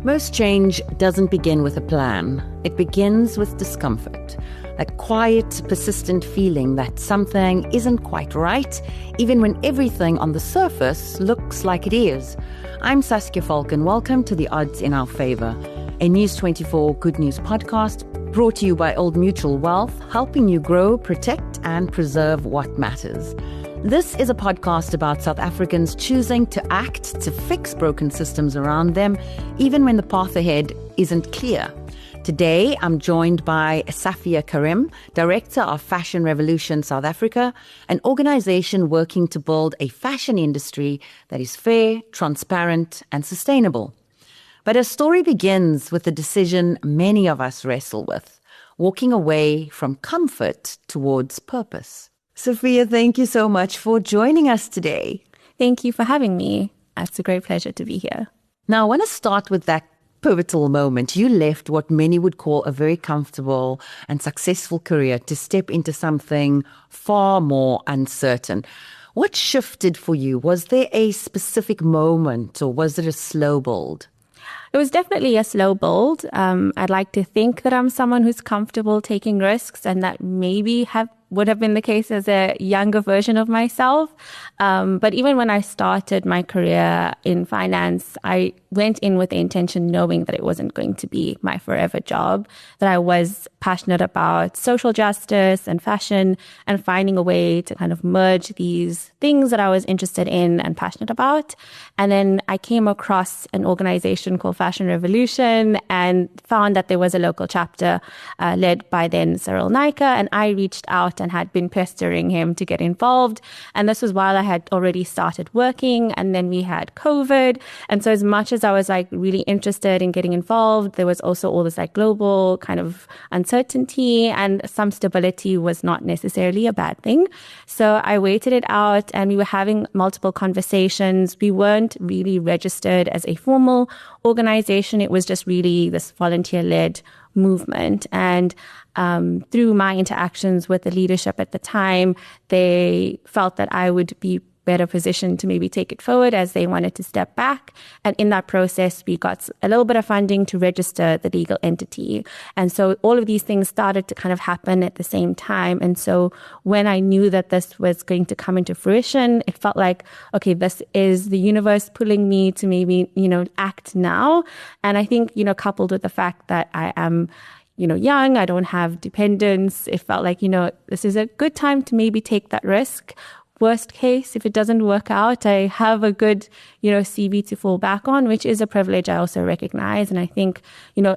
Most change doesn't begin with a plan. It begins with discomfort. A quiet, persistent feeling that something isn't quite right, even when everything on the surface looks like it is. I'm Safiyya Karim. Welcome to The Odds in Our Favour, a News 24 Good News podcast brought to you by Old Mutual Wealth, helping you grow, protect and preserve what matters. This is a podcast about South Africans choosing to act to fix broken systems around them, even when the path ahead isn't clear. Today, I'm joined by Safiyya Karim, Director of Fashion Revolution South Africa, an organization working to build a fashion industry that is fair, transparent, and sustainable. But her story begins with the decision many of us wrestle with, walking away from comfort towards purpose. Safiyya, thank you so much for joining us today. Thank you for having me. It's a great pleasure to be here. Now, I want to start with that pivotal moment. You left what many would call a very comfortable and successful career to step into something far more uncertain. What shifted for you? Was there a specific moment or was it a slow build? It was definitely a slow build. I'd like to think that I'm someone who's comfortable taking risks, and that maybe would have been the case as a younger version of myself. But even when I started my career in finance, I went in with the intention knowing that it wasn't going to be my forever job, that I was passionate about social justice and fashion and finding a way to kind of merge these things that I was interested in and passionate about. And then I came across an organization called Fashion Revolution and found that there was a local chapter led by then Cyril Naika, and I reached out and had been pestering him to get involved. And this was while I had already started working, and then we had COVID. And so as much as I was really interested in getting involved, there was also all this global kind of uncertainty, and some stability was not necessarily a bad thing. So I waited it out, and we were having multiple conversations. We weren't really registered as a formal organization. It was just really this volunteer-led movement. And through my interactions with the leadership at the time, they felt that I would be better positioned to maybe take it forward as they wanted to step back. And in that process, we got a little bit of funding to register the legal entity. And so all of these things started to kind of happen at the same time. And so when I knew that this was going to come into fruition, it felt like, okay, this is the universe pulling me to maybe, act now. And I think, coupled with the fact that I am young, I don't have dependents, it felt like, this is a good time to maybe take that risk. Worst case, if it doesn't work out, I have a good, CV to fall back on, which is a privilege I also recognize. And I think,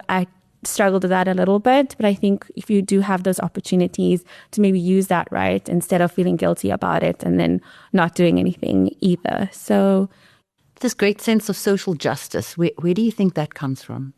I struggled with that a little bit, but I think if you do have those opportunities to maybe use that right instead of feeling guilty about it and then not doing anything either. So this great sense of social justice, where do you think that comes from?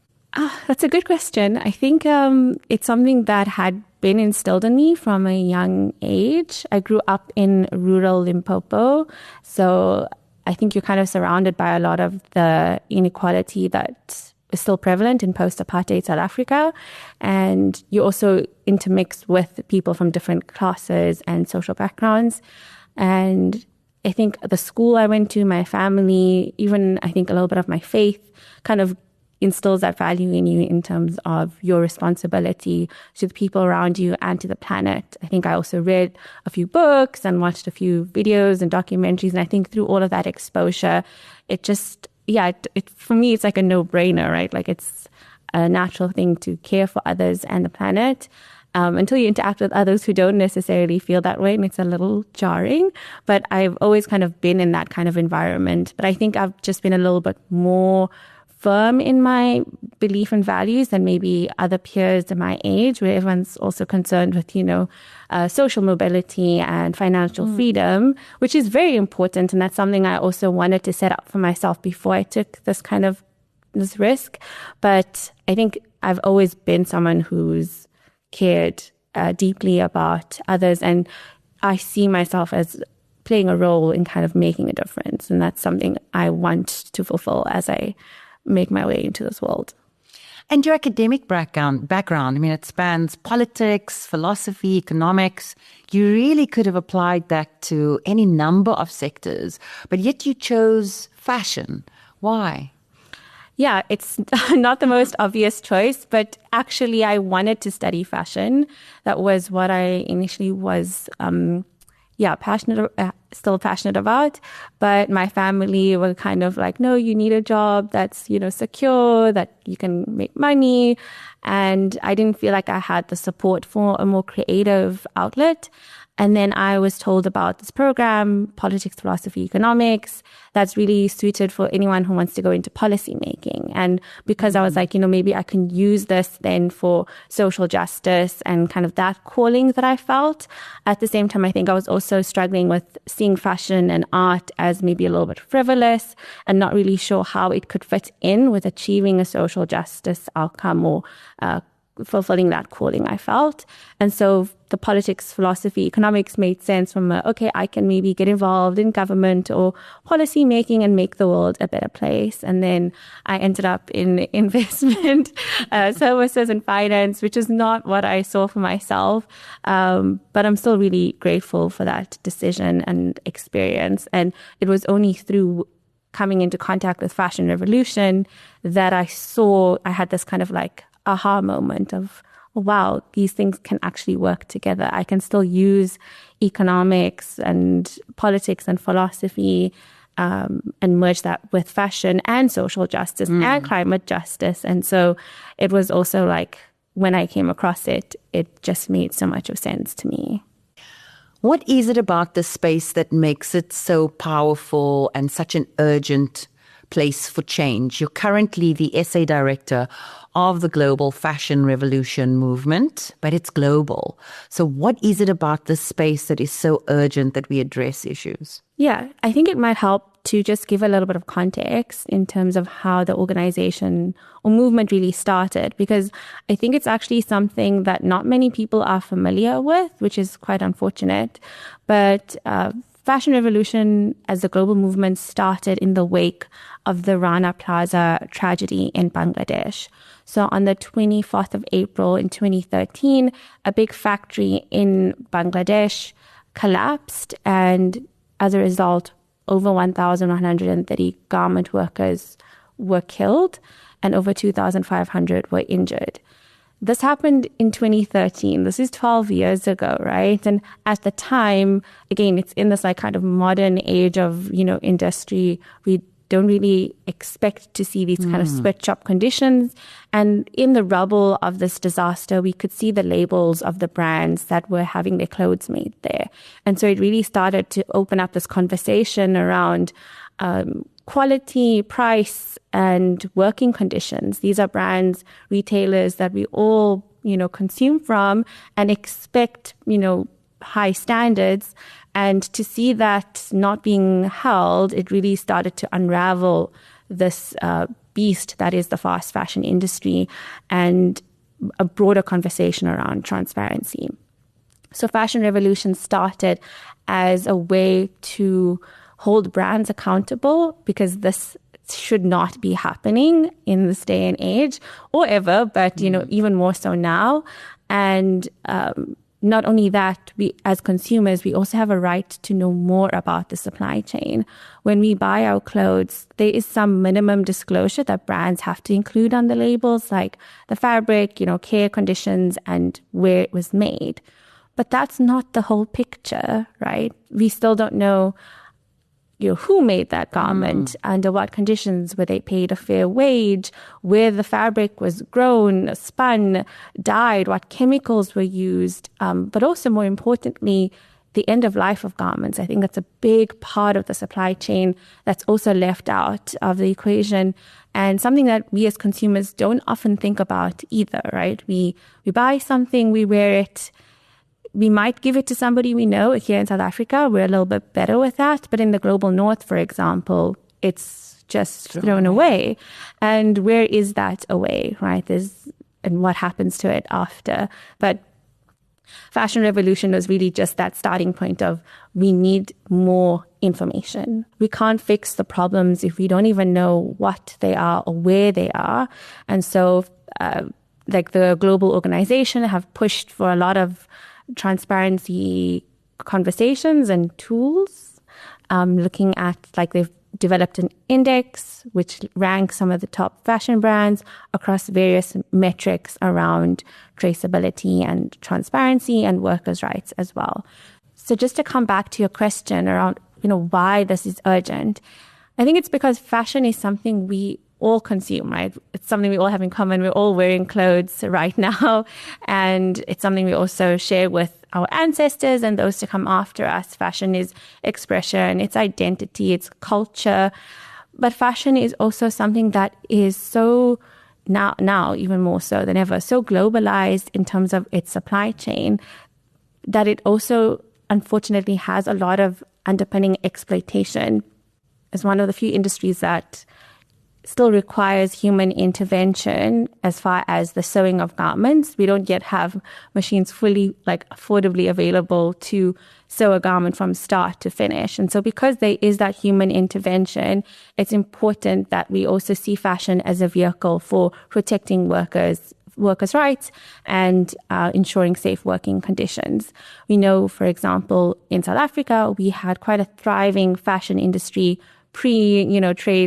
That's a good question. I think it's something that had been instilled in me from a young age. I grew up in rural Limpopo, so I think you're kind of surrounded by a lot of the inequality that is still prevalent in post-apartheid South Africa. And you also intermix with people from different classes and social backgrounds. And I think the school I went to, my family, even I think a little bit of my faith kind of instills that value in you in terms of your responsibility to the people around you and to the planet. I think I also read a few books and watched a few videos and documentaries. And I think through all of that exposure, it just, for me, it's like a no-brainer, right? Like it's a natural thing to care for others and the planet. Until you interact with others who don't necessarily feel that way, and it's a little jarring. But I've always kind of been in that kind of environment. But I think I've just been a little bit more firm in my belief and values than maybe other peers in my age, where everyone's also concerned with, social mobility and financial freedom, which is very important. And that's something I also wanted to set up for myself before I took this risk. But I think I've always been someone who's cared deeply about others. And I see myself as playing a role in kind of making a difference. And that's something I want to fulfill as I make my way into this world. And your academic background, it spans politics, philosophy, economics. You really could have applied that to any number of sectors, but yet you chose fashion. Why? Yeah, it's not the most obvious choice, but actually I wanted to study fashion. That was what I initially was, still passionate about. But my family were kind of like, no, you need a job that's, secure, that you can make money. And I didn't feel like I had the support for a more creative outlet. And then I was told about this program, Politics, Philosophy, Economics, that's really suited for anyone who wants to go into policy making. And because I was like, maybe I can use this then for social justice and kind of that calling that I felt. At the same time, I think I was also struggling with seeing fashion and art as maybe a little bit frivolous and not really sure how it could fit in with achieving a social justice outcome or fulfilling that calling I felt. And so the politics, philosophy, economics made sense from I can maybe get involved in government or policy making and make the world a better place. And then I ended up in investment services and finance, which is not what I saw for myself. But I'm still really grateful for that decision and experience. And it was only through coming into contact with Fashion Revolution that I had this kind of like aha moment of, wow, these things can actually work together. I can still use economics and politics and philosophy and merge that with fashion and social justice and climate justice. And so it was also like, when I came across it, it just made so much of sense to me. What is it about this space that makes it so powerful and such an urgent place for change? You're currently the essay director of the global fashion revolution movement, but it's global. So what is it about this space that is so urgent that we address issues? Yeah, I think it might help to just give a little bit of context in terms of how the organization or movement really started, because I think it's actually something that not many people are familiar with, which is quite unfortunate. But Fashion Revolution as a global movement started in the wake of the Rana Plaza tragedy in Bangladesh. So on the 24th of April in 2013, a big factory in Bangladesh collapsed, and as a result, over 1,130 garment workers were killed and over 2,500 were injured. This happened in 2013. This is 12 years ago, right? And at the time, again, it's in this like kind of modern age of, industry. We don't really expect to see these kind of sweatshop conditions. And in the rubble of this disaster, we could see the labels of the brands that were having their clothes made there. And so it really started to open up this conversation around quality, price, and working conditions. These are brands, retailers that we all, consume from and expect, high standards. And to see that not being held, it really started to unravel this beast that is the fast fashion industry and a broader conversation around transparency. So Fashion Revolution started as a way to hold brands accountable, because this should not be happening in this day and age or ever, but, even more so now. And not only that, we as consumers, we also have a right to know more about the supply chain. When we buy our clothes, there is some minimum disclosure that brands have to include on the labels, like the fabric, care conditions, and where it was made. But that's not the whole picture, right? We still don't know who made that garment, under what conditions, were they paid a fair wage, where the fabric was grown, spun, dyed, what chemicals were used, but also more importantly, the end of life of garments. I think that's a big part of the supply chain that's also left out of the equation, and something that we as consumers don't often think about either, right? We buy something, we wear it, we might give it to somebody we know. Here in South Africa, we're a little bit better with that. But in the global north, for example, it's just thrown away. And where is that away, right? And what happens to it after? But Fashion Revolution was really just that starting point of, we need more information. We can't fix the problems if we don't even know what they are or where they are. And so the global organization have pushed for a lot of transparency conversations and tools, looking at, they've developed an index which ranks some of the top fashion brands across various metrics around traceability and transparency and workers' rights as well. So just to come back to your question around, why this is urgent, I think it's because fashion is something we all consume, right? It's something we all have in common. We're all wearing clothes right now. And it's something we also share with our ancestors and those to come after us. Fashion is expression, it's identity, it's culture. But fashion is also something that is so now even more so than ever, so globalized in terms of its supply chain, that it also unfortunately has a lot of underpinning exploitation. It's one of the few industries that still requires human intervention as far as the sewing of garments. We don't yet have machines fully, affordably available to sew a garment from start to finish. And so because there is that human intervention, it's important that we also see fashion as a vehicle for protecting workers' rights and ensuring safe working conditions. We know, for example, in South Africa, we had quite a thriving fashion industry trade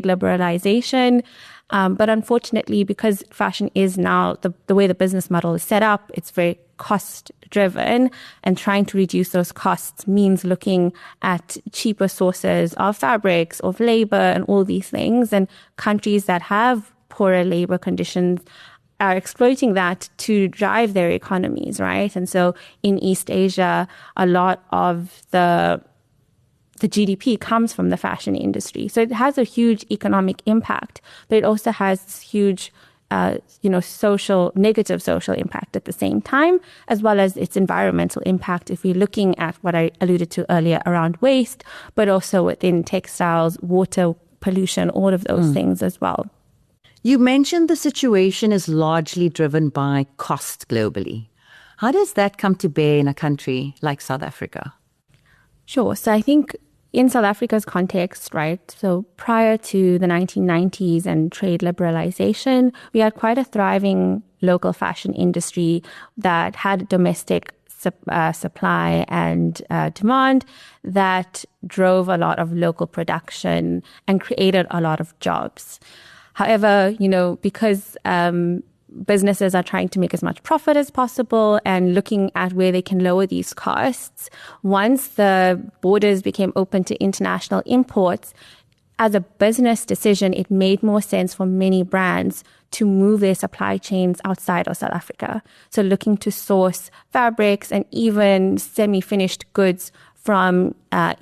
liberalization. But unfortunately, because fashion is now the way the business model is set up, it's very cost driven, and trying to reduce those costs means looking at cheaper sources of fabrics, of labor, and all these things. And countries that have poorer labor conditions are exploiting that to drive their economies, right? And so in East Asia, a lot of the GDP comes from the fashion industry. So it has a huge economic impact, but it also has huge, negative social impact at the same time, as well as its environmental impact. If we're looking at what I alluded to earlier around waste, but also within textiles, water pollution, all of those things as well. You mentioned the situation is largely driven by cost globally. How does that come to bear in a country like South Africa? Sure. So I think in South Africa's context, right, so prior to the 1990s and trade liberalization, we had quite a thriving local fashion industry that had domestic supply and demand that drove a lot of local production and created a lot of jobs. However, because businesses are trying to make as much profit as possible and looking at where they can lower these costs, once the borders became open to international imports, as a business decision, it made more sense for many brands to move their supply chains outside of South Africa. So looking to source fabrics and even semi-finished goods from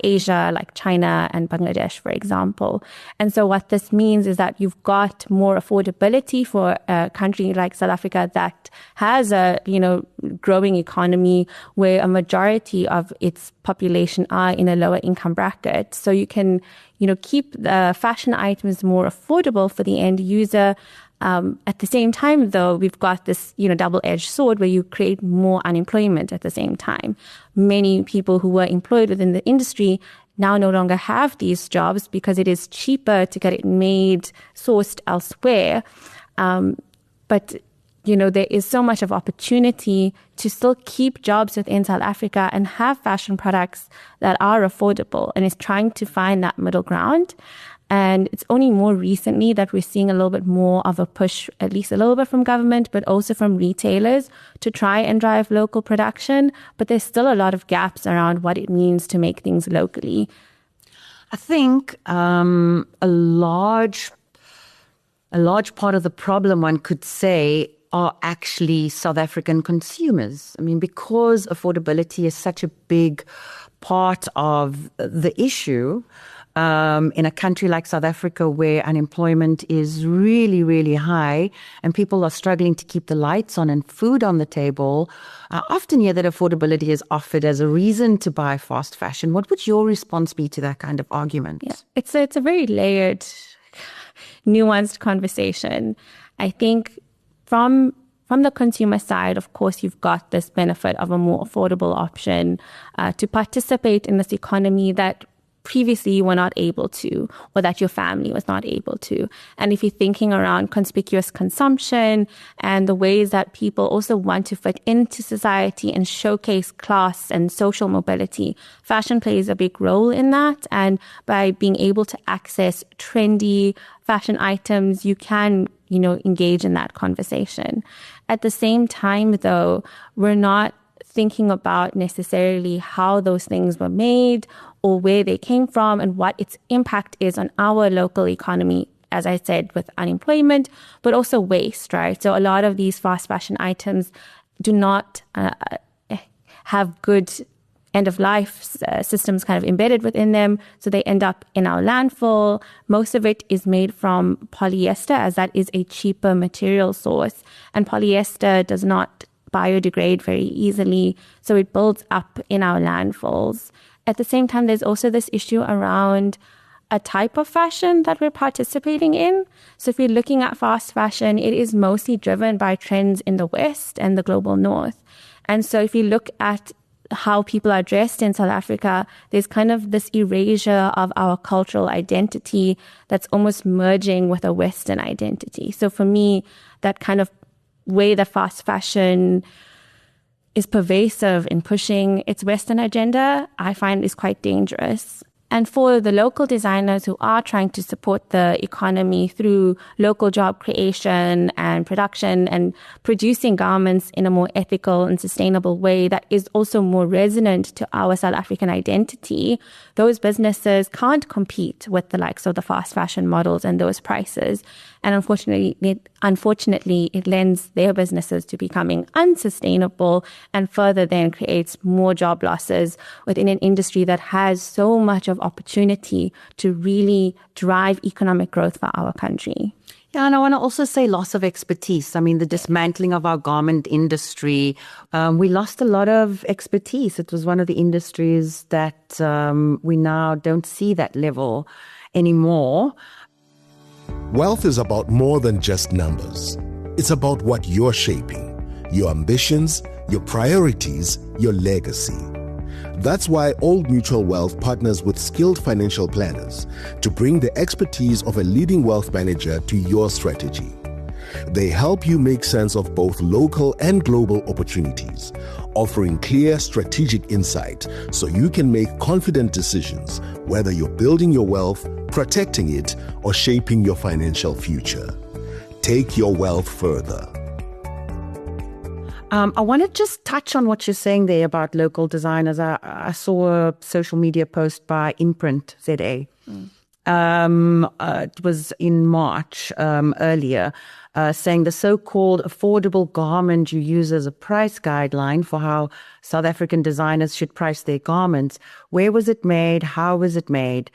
Asia, like China and Bangladesh, for example. And so what this means is that you've got more affordability for a country like South Africa that has a, growing economy where a majority of its population are in a lower income bracket. So you can, keep the fashion items more affordable for the end user. At the same time, though, we've got this, double-edged sword where you create more unemployment at the same time. Many people who were employed within the industry now no longer have these jobs because it is cheaper to get it made, sourced elsewhere. But there is so much of opportunity to still keep jobs within South Africa and have fashion products that are affordable, and it's trying to find that middle ground. And it's only more recently that we're seeing a little bit more of a push, at least a little bit from government, but also from retailers to try and drive local production. But there's still a lot of gaps around what it means to make things locally. I think a large part of the problem, one could say, are actually South African consumers. I mean, because affordability is such a big part of the issue, in a country like South Africa where unemployment is really, really high and people are struggling to keep the lights on and food on the table, I often hear that affordability is offered as a reason to buy fast fashion. What would your response be to that kind of argument? Yeah, it's a very layered, nuanced conversation. I think from the consumer side, of course, you've got this benefit of a more affordable option to participate in this economy that previously you were not able to, or that your family was not able to. And if you're thinking around conspicuous consumption and the ways that people also want to fit into society and showcase class and social mobility, fashion plays a big role in that. And by being able to access trendy fashion items, you can, engage in that conversation. At the same time, though, we're not thinking about necessarily how those things were made or where they came from and what its impact is on our local economy, as I said, with unemployment, but also waste, right? So a lot of these fast fashion items do not have good end-of-life systems kind of embedded within them, so they end up in our landfill. Most of it is made from polyester, as that is a cheaper material source, and polyester does not biodegrade very easily, so it builds up in our landfills. At the same time, there's also this issue around a type of fashion that we're participating in. So if you're looking at fast fashion, it is mostly driven by trends in the West and the global North. And so if you look at how people are dressed in South Africa, there's kind of this erasure of our cultural identity that's almost merging with a Western identity. So for me, that kind of way that fast fashion is pervasive in pushing its Western agenda, I find is quite dangerous. And for the local designers who are trying to support the economy through local job creation and production and producing garments in a more ethical and sustainable way that is also more resonant to our South African identity, those businesses can't compete with the likes of the fast fashion models and those prices. And unfortunately, it lends their businesses to becoming unsustainable and further then creates more job losses within an industry that has so much of opportunity to really drive economic growth for our country. Yeah, and I want to also say loss of expertise. I mean, the dismantling of our garment industry, we lost a lot of expertise. It was one of the industries that we now don't see that level anymore. Wealth is about more than just numbers. It's about what you're shaping, your ambitions, your priorities, your legacy. That's why Old Mutual Wealth partners with skilled financial planners to bring the expertise of a leading wealth manager to your strategy. They help you make sense of both local and global opportunities, offering clear strategic insight so you can make confident decisions, whether you're building your wealth, protecting it, or shaping your financial future. Take your wealth further. I want to just touch on what you're saying there about local designers. I saw a social media post by Imprint ZA. It was in March earlier, saying the so-called affordable garment you use as a price guideline for how South African designers should price their garments. Where was it made? How was it made?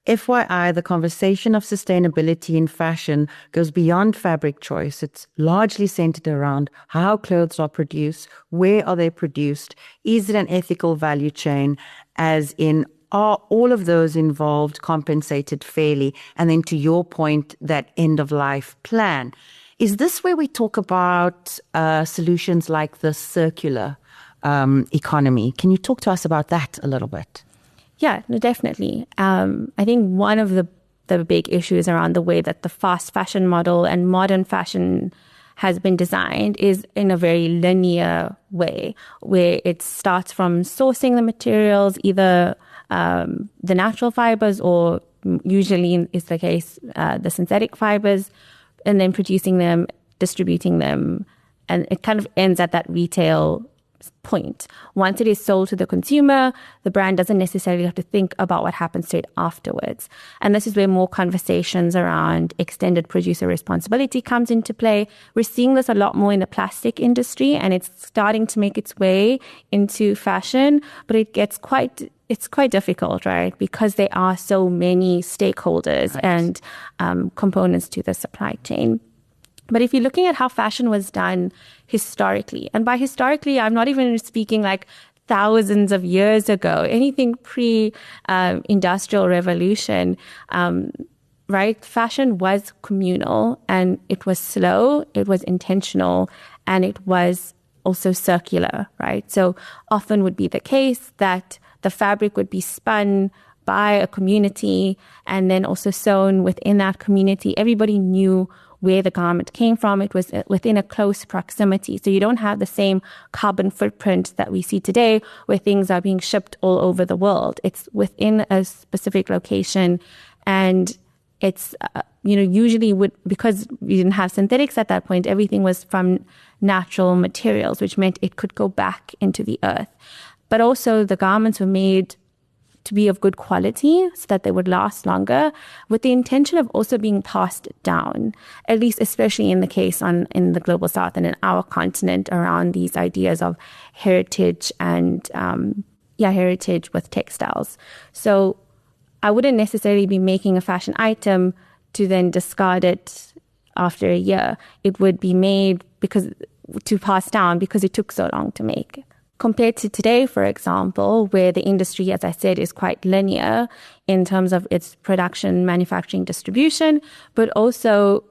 FYI, the conversation of sustainability in fashion goes beyond fabric choice. It's largely centered around how clothes are produced, where are they produced, is it an ethical value chain, as in are all of those involved compensated fairly? And then to your point, that end-of-life plan. Is this where we talk about solutions like the circular economy? Can you talk to us about that a little bit? Yeah, no, definitely. I think one of the big issues around the way that the fast fashion model and modern fashion has been designed is in a very linear way, where it starts from sourcing the materials, either the natural fibers or usually is the case, the synthetic fibers, and then producing them, distributing them, and it kind of ends at that retail point. Once it is sold to the consumer, the brand doesn't necessarily have to think about what happens to it afterwards. And this is where more conversations around extended producer responsibility comes into play. We're seeing this a lot more in the plastic industry, and it's starting to make its way into fashion, but it's quite difficult, right? Because there are so many stakeholders and components to the supply chain. But if you're looking at how fashion was done historically, and by historically, I'm not even speaking like thousands of years ago, anything pre-industrial revolution, right? Fashion was communal, and it was slow, it was intentional, and it was also circular, right? So often would be the case that the fabric would be spun by a community and then also sewn within that community. Everybody knew where the garment came from. It was within a close proximity. So you don't have the same carbon footprint that we see today where things are being shipped all over the world. It's within a specific location, and it's, usually because we didn't have synthetics at that point, everything was from natural materials, which meant it could go back into the earth. But also the garments were made to be of good quality so that they would last longer, with the intention of also being passed down, at least especially in the case in the global south and in our continent, around these ideas of heritage and heritage with textiles. So I wouldn't necessarily be making a fashion item to then discard it after a year. It would be made to pass down because it took so long to make. Compared to today, for example, where the industry, as I said, is quite linear in terms of its production, manufacturing, distribution, but also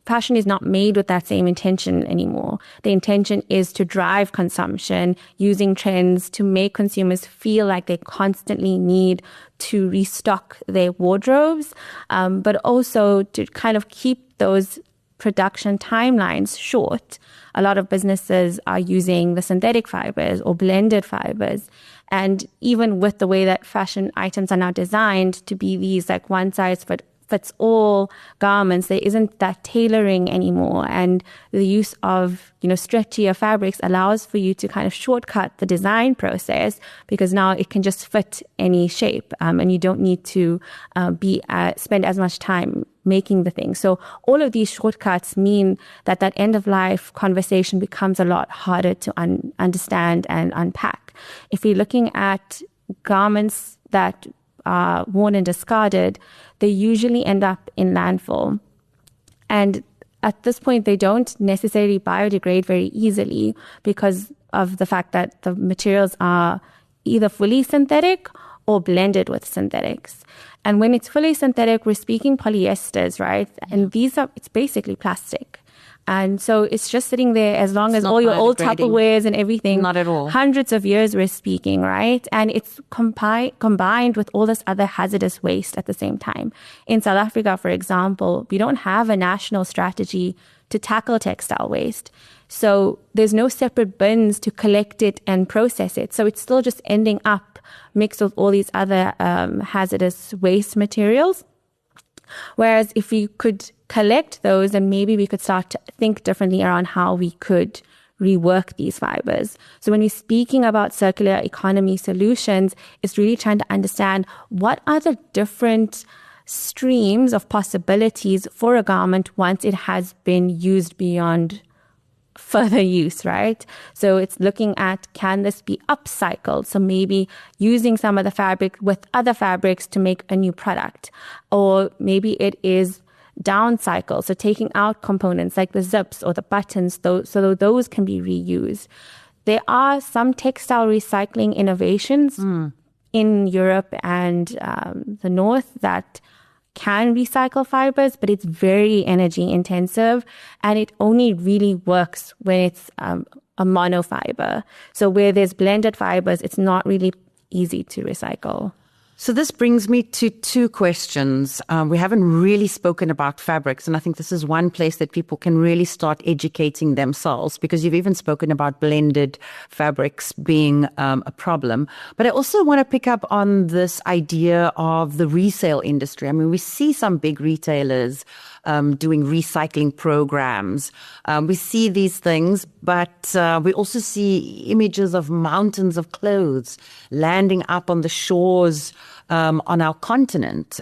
fashion is not made with that same intention anymore. The intention is to drive consumption using trends to make consumers feel like they constantly need to restock their wardrobes, but also to kind of keep those production timelines short. A lot of businesses are using the synthetic fibers or blended fibers. And even with the way that fashion items are now designed to be these like one size fits all garments, there isn't that tailoring anymore. And the use of, stretchier fabrics allows for you to kind of shortcut the design process, because now it can just fit any shape, and you don't need to spend as much time making the thing. So all of these shortcuts mean that end of life conversation becomes a lot harder to understand and unpack. If we're looking at garments that are worn and discarded, they usually end up in landfill. And at this point, they don't necessarily biodegrade very easily because of the fact that the materials are either fully synthetic or blended with synthetics. And when it's fully synthetic, we're speaking polyesters, right? And it's basically plastic. And so it's just sitting there as long as all your old Tupperwares and everything. Not at all. Hundreds of years we're speaking, right? And it's combined with all this other hazardous waste at the same time. In South Africa, for example, we don't have a national strategy to tackle textile waste. So there's no separate bins to collect it and process it. So it's still just ending up mixed with all these other hazardous waste materials. Whereas if we could collect those, then maybe we could start to think differently around how we could rework these fibers. So when we're speaking about circular economy solutions, it's really trying to understand what are the different streams of possibilities for a garment once it has been used beyond further use, right? So it's looking at, can this be upcycled? So maybe using some of the fabric with other fabrics to make a new product. Or maybe it is downcycled, so taking out components like the zips or the buttons, so those can be reused. There are some textile recycling innovations in Europe and the North that can recycle fibers, but it's very energy intensive, and it only really works when it's a monofiber. So where there's blended fibers, it's not really easy to recycle. So this brings me to two questions. We haven't really spoken about fabrics, and I think this is one place that people can really start educating themselves, because you've even spoken about blended fabrics being a problem. But I also want to pick up on this idea of the resale industry. I mean, we see some big retailers doing recycling programs. We see these things, but we also see images of mountains of clothes landing up on the shores on our continent.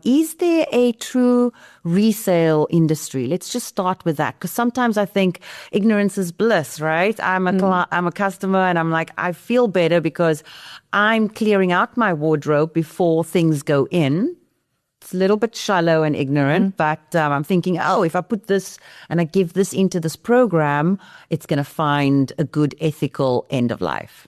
Is there a true resale industry? Let's just start with that, because sometimes I think ignorance is bliss, right? I'm a customer and I'm like, I feel better because I'm clearing out my wardrobe before things go in. It's a little bit shallow and ignorant, but I'm thinking, if I put this and I give this into this program, it's going to find a good ethical end of life.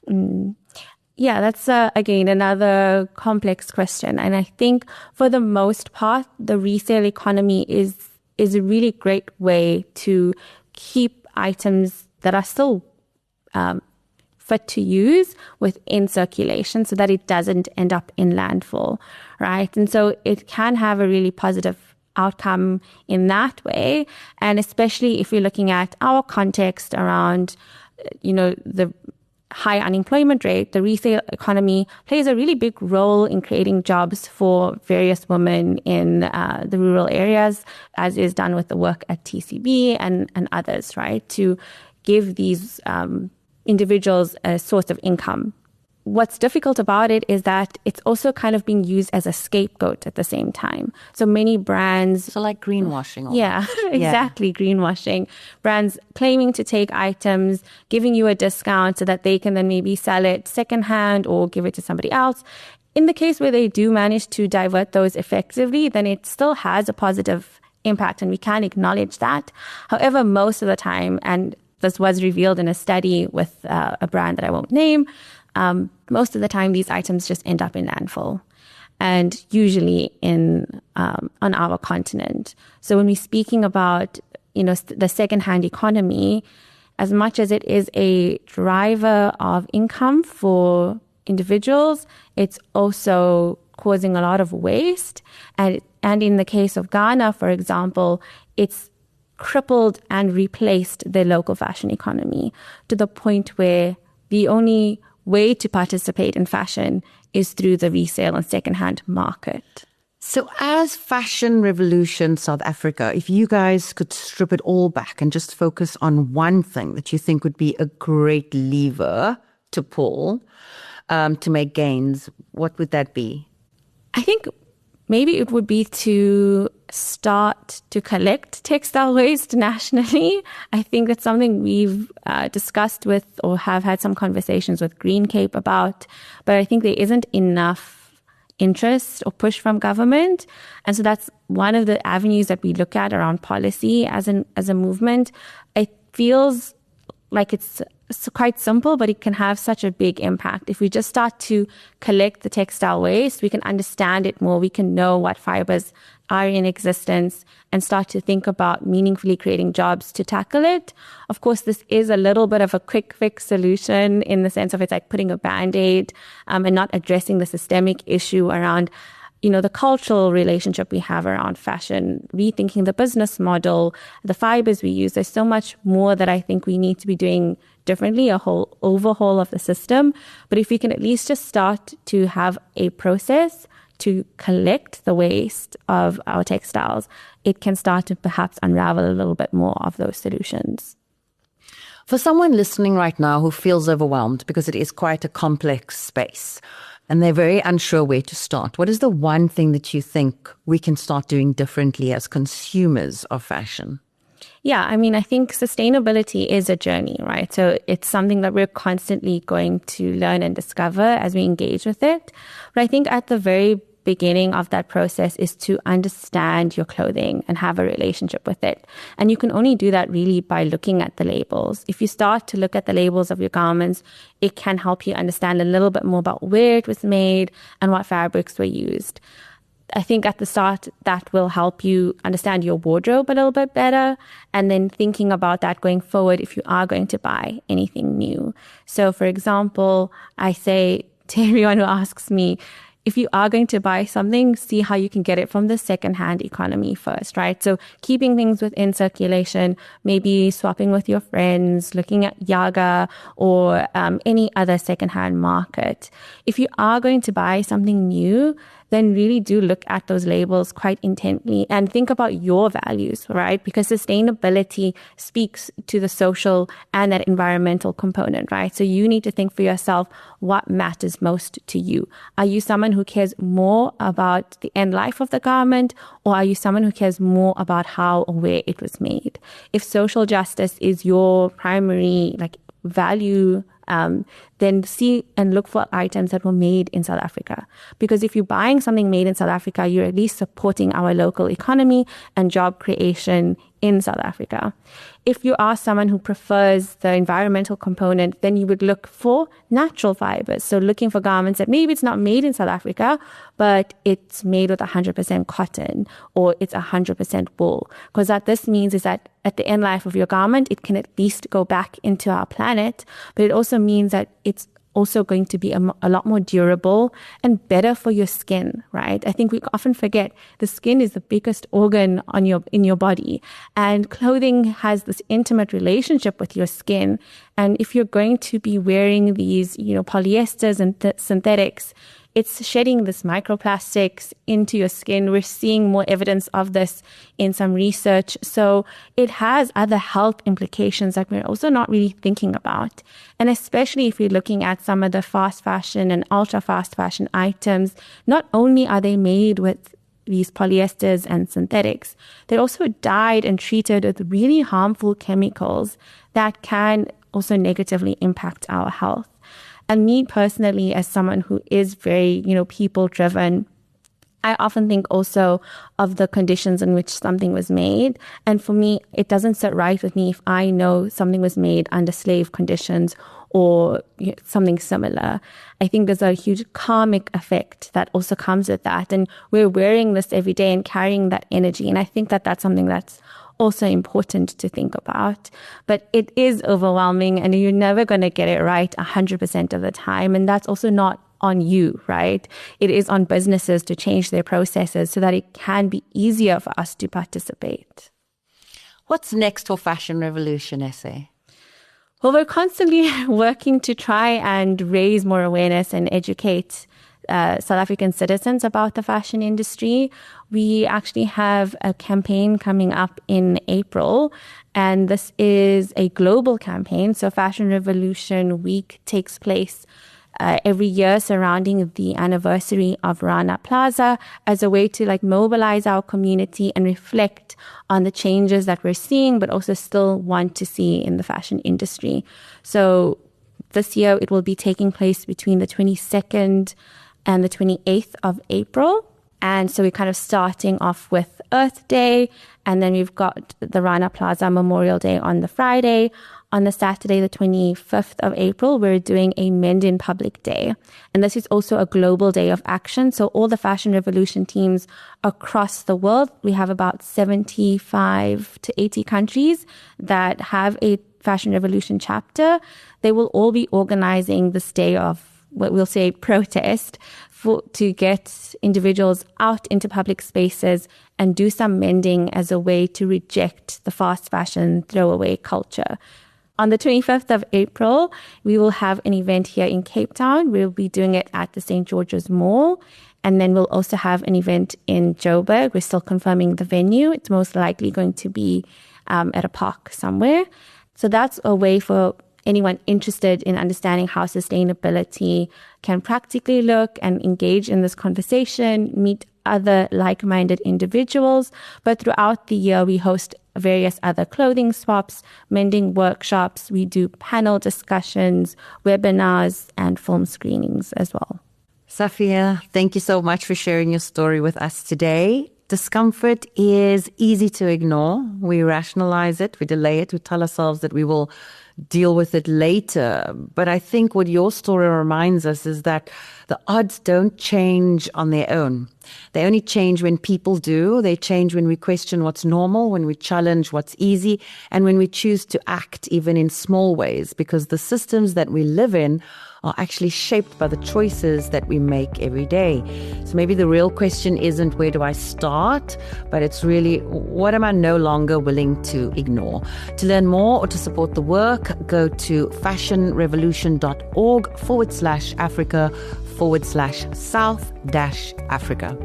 Yeah, that's, again, another complex question. And I think for the most part, the resale economy is a really great way to keep items that are still fit to use within circulation so that it doesn't end up in landfill, right? And so it can have a really positive outcome in that way. And especially if we're looking at our context around, the high unemployment rate, the resale economy plays a really big role in creating jobs for various women in the rural areas, as is done with the work at TCB and others, right? To give these individuals a source of income. What's difficult about it is that it's also kind of being used as a scapegoat at the same time. So many brands... So like greenwashing. Yeah, exactly. Yeah. Greenwashing. Brands claiming to take items, giving you a discount so that they can then maybe sell it secondhand or give it to somebody else. In the case where they do manage to divert those effectively, then it still has a positive impact, and we can acknowledge that. However, most of the time, and this was revealed in a study with a brand that I won't name, most of the time these items just end up in landfill, and usually on our continent. So when we're speaking about the secondhand economy, as much as it is a driver of income for individuals, it's also causing a lot of waste. And in the case of Ghana, for example, it's crippled and replaced their local fashion economy to the point where the only way to participate in fashion is through the resale and secondhand market. So as Fashion Revolution South Africa, if you guys could strip it all back and just focus on one thing that you think would be a great lever to pull to make gains, what would that be? I think maybe it would be to start to collect textile waste nationally. I think that's something we've discussed with or have had some conversations with Green Cape about, but I think there isn't enough interest or push from government. And so that's one of the avenues that we look at around policy as a movement. It feels like it's quite simple, but it can have such a big impact. If we just start to collect the textile waste, we can understand it more. We can know what fibers are in existence and start to think about meaningfully creating jobs to tackle it. Of course, this is a little bit of a quick fix solution in the sense of it's like putting a Band-Aid and not addressing the systemic issue around the cultural relationship we have around fashion, rethinking the business model, the fibers we use. There's so much more that I think we need to be doing differently, a whole overhaul of the system. But if we can at least just start to have a process to collect the waste of our textiles, it can start to perhaps unravel a little bit more of those solutions. For someone listening right now who feels overwhelmed because it is quite a complex space, and they're very unsure where to start, what is the one thing that you think we can start doing differently as consumers of fashion? Yeah, I mean, I think sustainability is a journey, right? So it's something that we're constantly going to learn and discover as we engage with it. But I think at the very beginning of that process is to understand your clothing and have a relationship with it. And you can only do that really by looking at the labels. If you start to look at the labels of your garments, it can help you understand a little bit more about where it was made and what fabrics were used. I think at the start, that will help you understand your wardrobe a little bit better, and then thinking about that going forward if you are going to buy anything new. So, for example, I say to everyone who asks me, if you are going to buy something, see how you can get it from the secondhand economy first, right? So keeping things within circulation, maybe swapping with your friends, looking at Yaga or any other secondhand market. If you are going to buy something new, then really do look at those labels quite intently and think about your values, right? Because sustainability speaks to the social and that environmental component, right? So you need to think for yourself what matters most to you. Are you someone who cares more about the end life of the garment, or are you someone who cares more about how or where it was made? If social justice is your primary value, then see and look for items that were made in South Africa. Because if you're buying something made in South Africa, you're at least supporting our local economy and job creation in South Africa. If you are someone who prefers the environmental component, then you would look for natural fibers. So looking for garments that maybe it's not made in South Africa, but it's made with 100% cotton or it's 100% wool. Because what this means is that at the end life of your garment, it can at least go back into our planet, but it also means that it's also going to be a lot more durable and better for your skin, right? I think we often forget the skin is the biggest organ in your body, and clothing has this intimate relationship with your skin. And if you're going to be wearing these, polyesters and synthetics, it's shedding this microplastics into your skin. We're seeing more evidence of this in some research. So it has other health implications that we're also not really thinking about. And especially if you're looking at some of the fast fashion and ultra fast fashion items, not only are they made with these polyesters and synthetics, they're also dyed and treated with really harmful chemicals that can also negatively impact our health. And me personally, as someone who is very, people driven, I often think also of the conditions in which something was made. And for me, it doesn't sit right with me if I know something was made under slave conditions or something similar. I think there's a huge karmic effect that also comes with that. And we're wearing this every day and carrying that energy. And I think that that's something that's also important to think about. But it is overwhelming and you're never going to get it right 100% of the time. And that's also not on you, right? It is on businesses to change their processes so that it can be easier for us to participate. What's next for Fashion Revolution, Essay? Well, we're constantly working to try and raise more awareness and educate South African citizens about the fashion industry. We actually have a campaign coming up in April, and this is a global campaign. So Fashion Revolution Week takes place every year surrounding the anniversary of Rana Plaza as a way to mobilize our community and reflect on the changes that we're seeing, but also still want to see in the fashion industry. So this year it will be taking place between the 22nd and the 28th of April. And so we're kind of starting off with Earth Day, and then we've got the Rana Plaza Memorial Day on the Friday. On the Saturday, the 25th of April, we're doing a Mend in Public Day. And this is also a global day of action. So all the Fashion Revolution teams across the world, we have about 75 to 80 countries that have a Fashion Revolution chapter. They will all be organizing this day of what we'll say protest to get individuals out into public spaces and do some mending as a way to reject the fast fashion throwaway culture. On the 25th of April, we will have an event here in Cape Town. We'll be doing it at the St. George's Mall. And then we'll also have an event in Joburg. We're still confirming the venue. It's most likely going to be at a park somewhere. So that's a way for anyone interested in understanding how sustainability can practically look and engage in this conversation, meet other like-minded individuals. But throughout the year, we host various other clothing swaps, mending workshops. We do panel discussions, webinars, and film screenings as well. Safiyya, thank you so much for sharing your story with us today. Discomfort is easy to ignore. We rationalize it, we delay it, we tell ourselves that we will deal with it later. But I think what your story reminds us is that the odds don't change on their own. They only change when people do. They change when we question what's normal, when we challenge what's easy, and when we choose to act even in small ways, because the systems that we live in are actually shaped by the choices that we make every day. So maybe the real question isn't where do I start, but it's really what am I no longer willing to ignore? To learn more or to support the work, go to fashionrevolution.org/Africa/South-Africa.